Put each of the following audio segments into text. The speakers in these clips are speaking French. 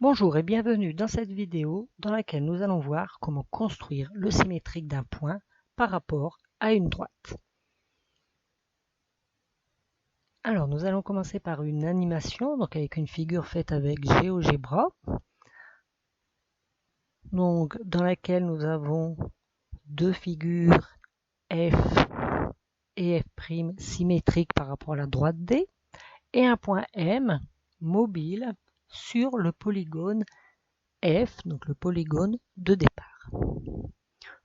Bonjour et bienvenue dans cette vidéo dans laquelle nous allons voir comment construire le symétrique d'un point par rapport à une droite. Alors nous allons commencer par une animation, donc avec une figure faite avec GeoGebra, donc dans laquelle nous avons deux figures F et F' symétriques par rapport à la droite D et un point M mobile sur le polygone F, donc le polygone de départ.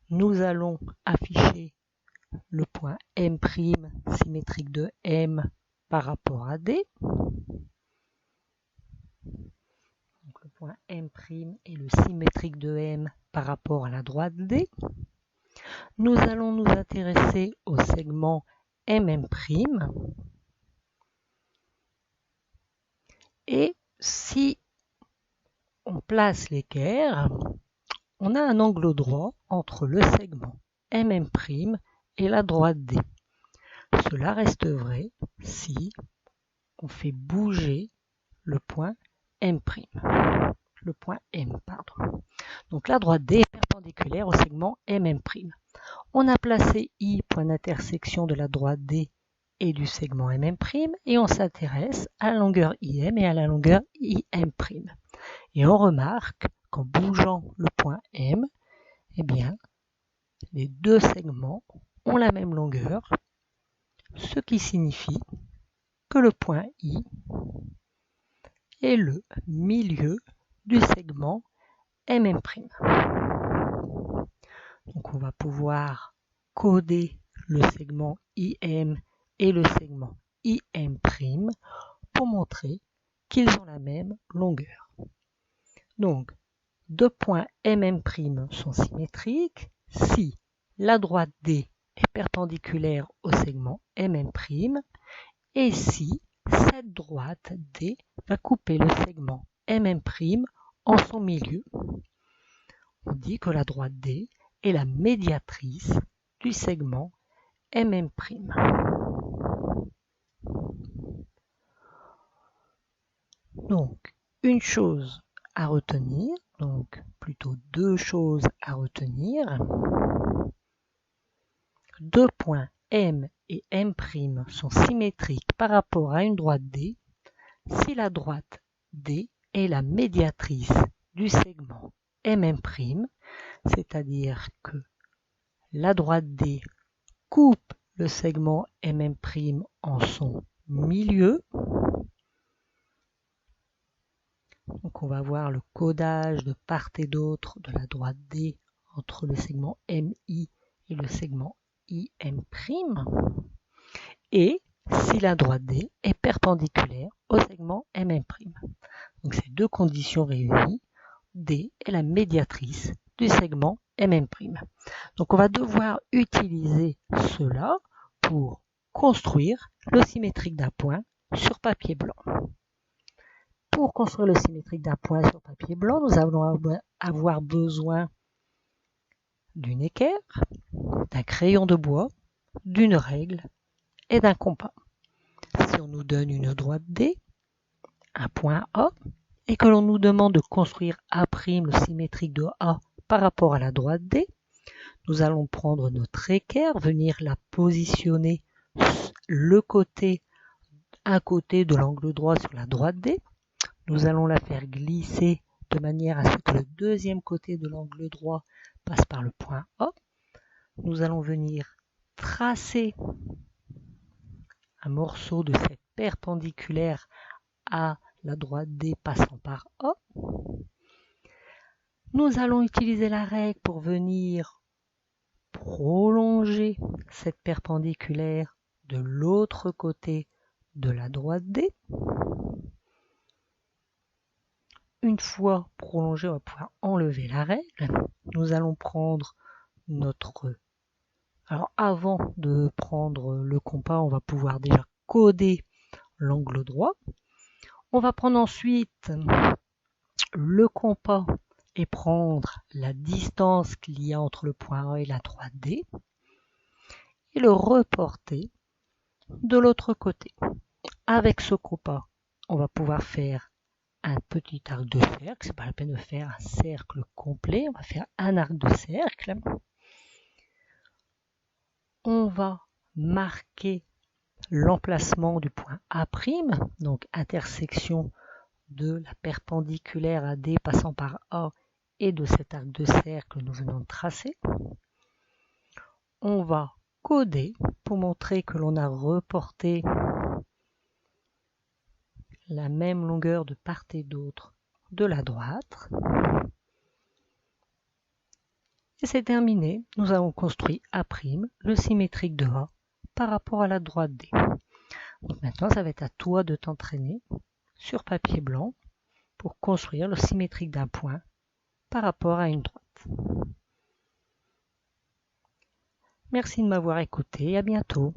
Nous allons afficher le point M' symétrique de M par rapport à D. Donc le point M' est le symétrique de M par rapport à la droite D. Nous allons nous intéresser au segment MM'. Et si on place l'équerre, on a un angle droit entre le segment MM' et la droite D. Cela reste vrai si on fait bouger le point M'. Le point M, pardon. Donc la droite D est perpendiculaire au segment MM'. On a placé I, point d'intersection de la droite D et du segment MM', et on s'intéresse à la longueur IM et à la longueur IM'. Et on remarque qu'en bougeant le point M, eh bien, les deux segments ont la même longueur, ce qui signifie que le point I est le milieu du segment MM'. Donc on va pouvoir coder le segment IM et le segment IM' pour montrer qu'ils ont la même longueur. Donc deux points MM' sont symétriques si la droite D est perpendiculaire au segment MM' et si cette droite D va couper le segment MM' en son milieu. On dit que la droite D est la médiatrice du segment MM'. Donc, une chose à retenir, donc plutôt deux choses à retenir. Deux points M et M' sont symétriques par rapport à une droite D si la droite D est la médiatrice du segment MM', c'est-à-dire que la droite D coupe le segment MM' en son milieu. Donc on va voir le codage de part et d'autre de la droite D entre le segment MI et le segment IM'. Et si la droite D est perpendiculaire au segment MM'. Donc ces deux conditions réunies, D est la médiatrice du segment MM'. Donc on va devoir utiliser cela pour construire le symétrique d'un point sur papier blanc. Pour construire le symétrique d'un point sur papier blanc, nous allons avoir besoin d'une équerre, d'un crayon de bois, d'une règle et d'un compas. Si on nous donne une droite D, un point A, et que l'on nous demande de construire A', le symétrique de A par rapport à la droite D, nous allons prendre notre équerre, venir la positionner un côté de l'angle droit sur la droite D. Nous allons la faire glisser de manière à ce que le deuxième côté de l'angle droit passe par le point A. Nous allons venir tracer un morceau de cette perpendiculaire à la droite D passant par A. Nous allons utiliser la règle pour venir prolonger cette perpendiculaire de l'autre côté de la droite D. Une fois prolongée, on va pouvoir enlever la règle. Nous allons prendre notre... Alors avant de prendre le compas, on va pouvoir déjà coder l'angle droit. On va prendre ensuite le compas et prendre la distance qu'il y a entre le point A et la droite D et le reporter de l'autre côté. Avec ce compas, on va pouvoir faire un petit arc de cercle. C'est pas la peine de faire un cercle complet. On va faire un arc de cercle. On va marquer l'emplacement du point A', donc intersection de la perpendiculaire à D passant par A et de cet arc de cercle que nous venons de tracer. On va coder pour montrer que l'on a reporté la même longueur de part et d'autre de la droite. Et c'est terminé, nous avons construit A', le symétrique de A, par rapport à la droite D. Donc maintenant, ça va être à toi de t'entraîner sur papier blanc pour construire le symétrique d'un point par rapport à une droite. Merci de m'avoir écouté et à bientôt.